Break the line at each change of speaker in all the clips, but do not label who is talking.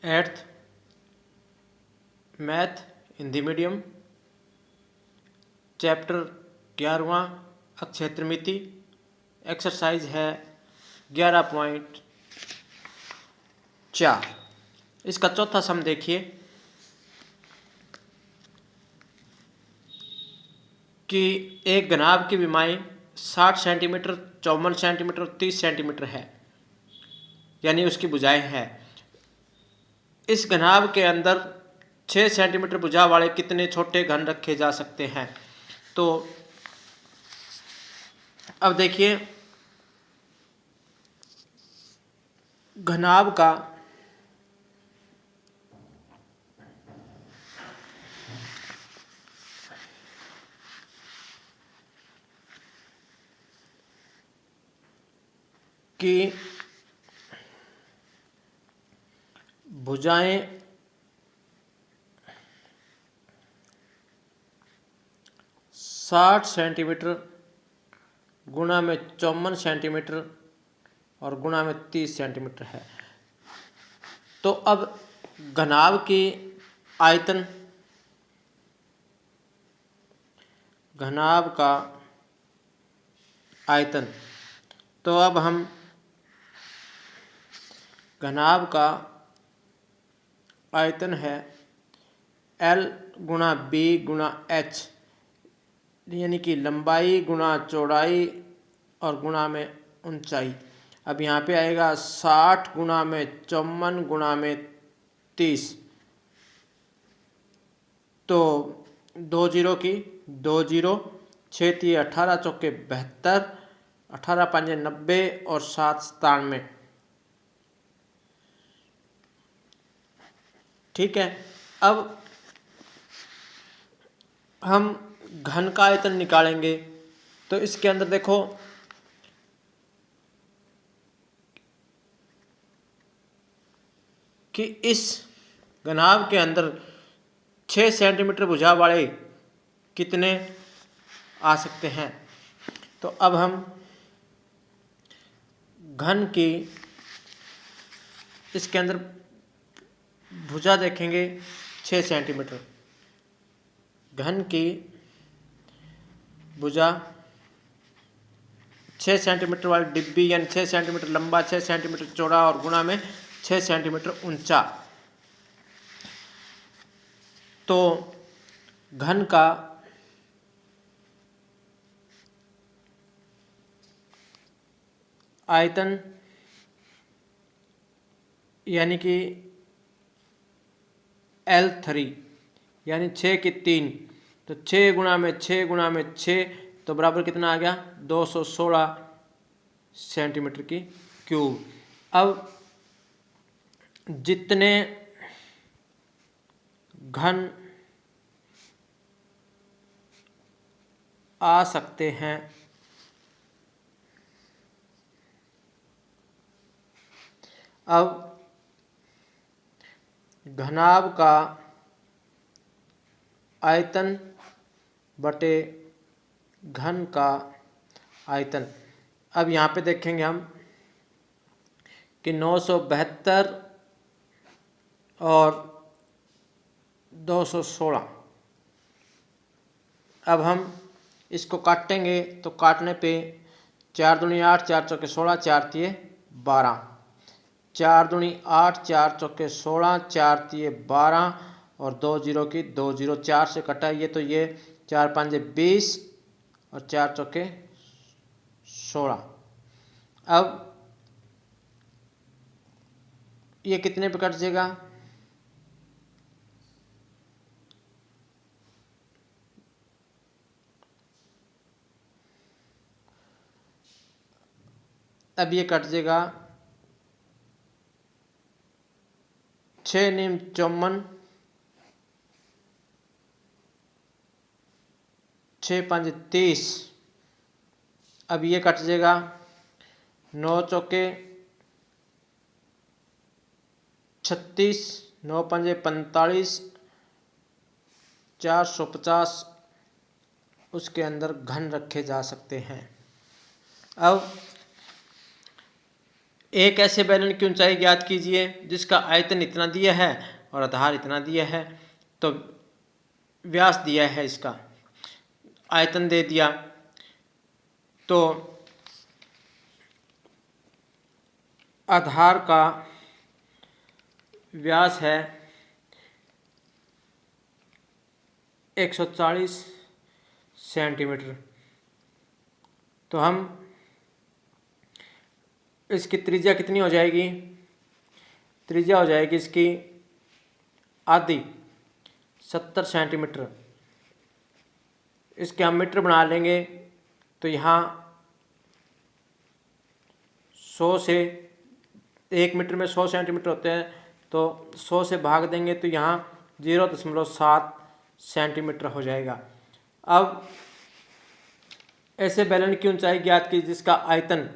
8th math Hindi medium, chapter 11वां अक्षेत्रमिति। Exercise है 11.4। इसका चौथा सम देखिए कि एक घनाभ की विमाई 60 सेंटीमीटर, 54 सेंटीमीटर और 30 सेंटीमीटर है, यानी उसकी भुजाएं हैं। इस घनाभ के अंदर 6 सेंटीमीटर भुजा वाले कितने छोटे घन रखे जा सकते हैं? तो अब देखिए, घनाभ का कि भुजाएं 60 सेंटीमीटर गुणा में 54 सेंटीमीटर और गुणा में 30 सेंटीमीटर है। तो अब घनाभ की आयतन, घनाभ का आयतन, तो अब हम घनाभ का आयतन है L गुणा B गुणा H, यानी कि लंबाई गुणा चौड़ाई और गुणा में ऊंचाई। अब यहाँ पे आएगा 60 गुणा में 54 गुणा में 30, तो 2 जीरो की 2 जीरो, 6 3 18, चौके 72, 18 5 90 और 7 97। ठीक है। अब हम घन का आयतन निकालेंगे, तो इसके अंदर देखो कि इस घनाभ के अंदर 6 सेंटीमीटर भुजा वाले कितने आ सकते हैं। तो अब हम घन की इसके अंदर भुजा देखेंगे 6 सेंटीमीटर। घन की भुजा 6 सेंटीमीटर वाली डिब्बी, यानी 6 सेंटीमीटर लंबा, 6 सेंटीमीटर चौड़ा और गुणा में 6 सेंटीमीटर ऊंचा। तो घन का आयतन यानी कि L3 यानी 6 की 3, तो 6 गुणा में 6 गुणा में 6, तो बराबर कितना आ गया? 216 सेंटीमीटर की क्यूब। अब जितने घन आ सकते हैं अब घनाभ का आयतन बटे घन का आयतन। अब यहाँ पे देखेंगे हम कि 972 और 216। अब हम इसको काटेंगे, तो काटने पे 4 दूनी 8, 4 चौके 16, 4 तिये 12, 4 दूनी 8, 4 चौके 16, 4 तिये 12 और 2 जीरो की 2 जीरो, 4 से कटा ये, तो ये 4 5 20 और 4 चौके 16। अब ये कितने पे कट जाएगा? अब ये कट जाएगा 6 नीम 54, 6 5 30। अब ये कट जाएगा 9 चौके 36, 9 5 45, 450 उसके अंदर घन रखे जा सकते हैं। अब एक ऐसे बेलन की ऊंचाई ज्ञात कीजिए जिसका आयतन इतना दिया है और आधार इतना दिया है। तो व्यास दिया है, इसका आयतन दे दिया, तो आधार का व्यास है 140 सेंटीमीटर। तो हम इसकी त्रिज्या कितनी हो जाएगी? त्रिज्या हो जाएगी इसकी आधी 70 सेंटीमीटर। इसके हम मीटर बना लेंगे तो यहाँ 100 से 1 मीटर में 100 सेंटीमीटर होते हैं, तो 100 से भाग देंगे तो यहाँ 0.7 सेंटीमीटर हो जाएगा। अब ऐसे बेलन की ऊंचाई ज्ञात की जिसका आयतन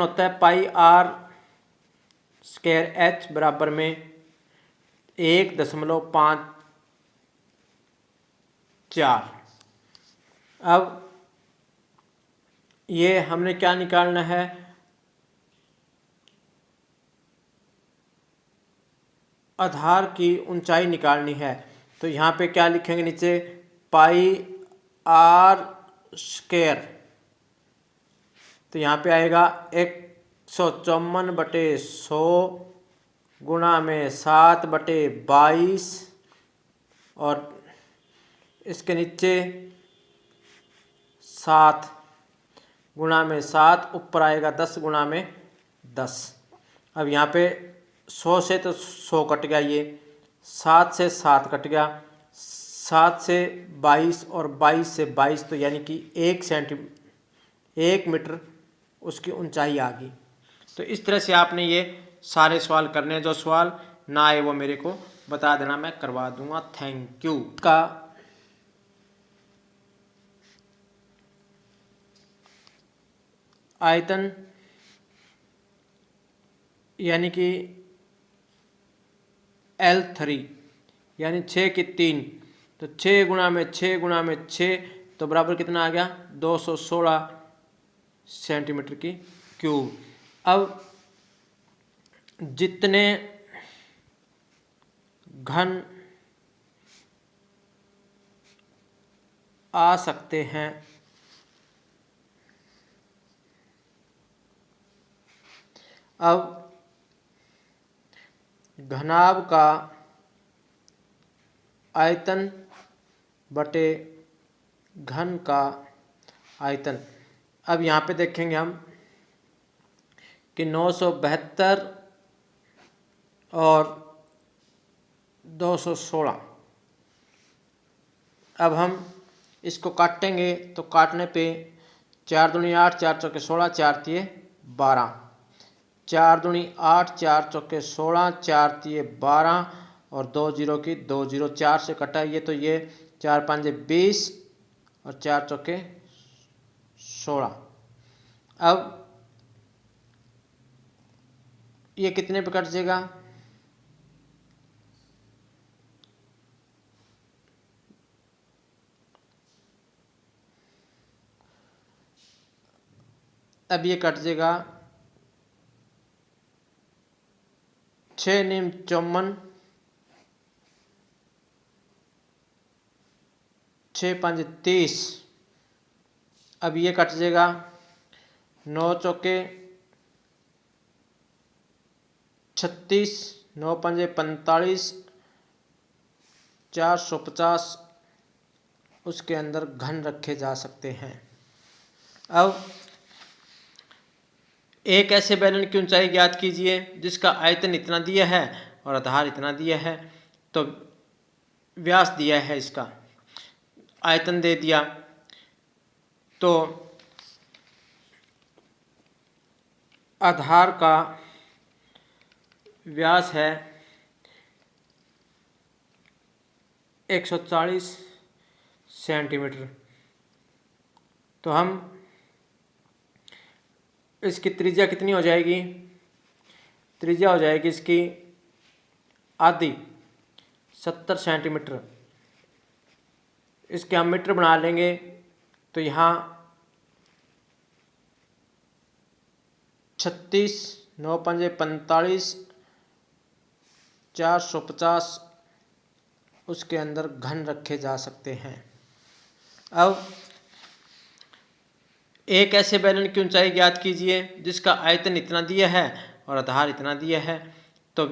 होता है पाई आर स्क्वायर एच बराबर में 1.54। अब ये हमने क्या निकालना है? आधार की ऊंचाई निकालनी है। तो यहाँ पे क्या लिखेंगे नीचे? पाई आर स्क्वायर, तो यहाँ पे आएगा 154/100 गुणा में 7/22 और इसके नीचे 7 गुणा में 7, ऊपर आएगा 10 गुणा में 10। अब यहाँ पे 100 से तो 100 कट गया, ये 7 से 7 कट गया, 7 से 22 और 22 से 22, तो यानी कि 1 मीटर उसकी ऊंचाई आ गई। तो इस तरह से आपने ये सारे सवाल करने हैं। जो सवाल ना आए वो मेरे को बता देना, मैं करवा दूंगा। Thank you. का आयतन यानी कि L3 यानी 6 की 3, तो 6 गुणा में 6 गुणा में 6 तो बराबर कितना आ गया? 216 सेंटीमीटर की क्यूब। अब जितने घन आ सकते हैं अब घनाभ का आयतन बटे घन का आयतन। अब यहाँ पे देखेंगे हम कि 972 और 216। अब हम इसको काटेंगे तो काटने पे 4 दूनी 8, 4 चौके 16, 4 तिये 12, 4 दूनी 8, 4 चौके 16, 4 तिये 12 और 2 जीरो की 2 जीरो, 4 से कटा ये, तो ये 4 5 20 और 4 चौके 16। अब ये कितने पे कट जाएगा? अब ये कट जाएगा 6 नीम 54, 6 5 30। अब ये कट जाएगा 9 चौके 36, 9 5 45, 450 उसके अंदर घन रखे जा सकते हैं। अब एक ऐसे बेलन की ऊंचाई ज्ञात कीजिए जिसका आयतन इतना दिया है और आधार इतना दिया है। तो व्यास दिया है, इसका आयतन दे दिया, तो आधार का व्यास है 140 सेंटीमीटर। तो हम इसकी त्रिज्या कितनी हो जाएगी? त्रिज्या हो जाएगी इसकी आधी 70 सेंटीमीटर। इसके हम मीटर बना लेंगे, तो यहाँ 36, 9 पंजे 45, 450 उसके अंदर घन रखे जा सकते हैं। अब एक ऐसे बेलन की ऊंचाई ज्ञात कीजिए जिसका आयतन इतना दिया है और आधार इतना दिया है। तो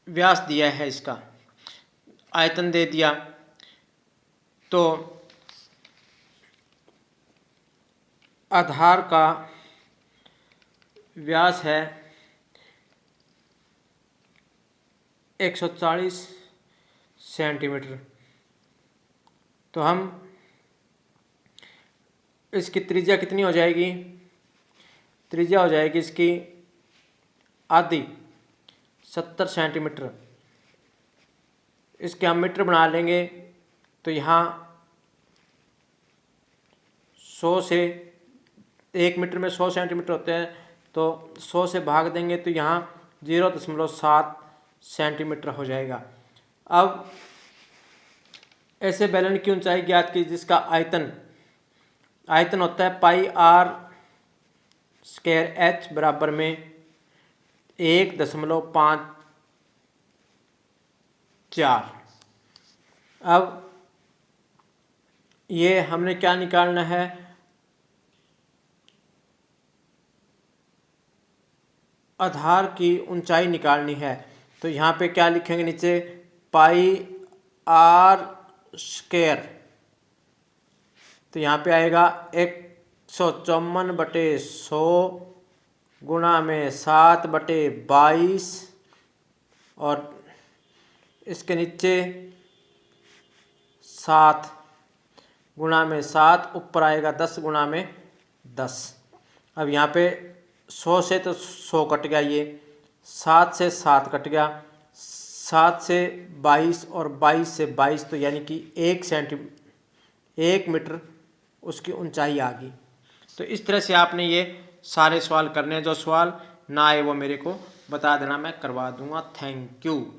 व्यास दिया है, इसका आयतन दे दिया, तो आधार का व्यास है 140 सेंटीमीटर। तो हम इसकी त्रिज्या कितनी हो जाएगी? त्रिज्या हो जाएगी इसकी आधी, 70 सेंटीमीटर। इसके हम मीटर बना लेंगे तो यहाँ 100 से 1 मीटर में 100 सेंटीमीटर होते हैं, तो 100 से भाग देंगे तो यहाँ 0.7 सेंटीमीटर हो जाएगा। अब ऐसे बेलन की ऊंचाई ज्ञात की जिसका आयतन होता है पाई आर स्क्वायर एच बराबर में 1.54। अब ये हमने क्या निकालना है? आधार की ऊंचाई निकालनी है। तो यहाँ पे क्या लिखेंगे नीचे? पाई आर स्क्वायर, तो यहाँ पे आएगा 154/100 गुणा में 7/22 और इसके नीचे 7 गुणा में 7, ऊपर आएगा 10 गुणा में 10। अब यहाँ पे 100 से तो 100 कट गया, ये 7 से 7 कट गया, 7 से 22 और 22 से 22, तो यानी कि 1 मीटर उसकी ऊंचाई आ गई। तो इस तरह से आपने ये सारे सवाल करने हैं। जो सवाल ना आए वो मेरे को बता देना, मैं करवा दूंगा। Thank you.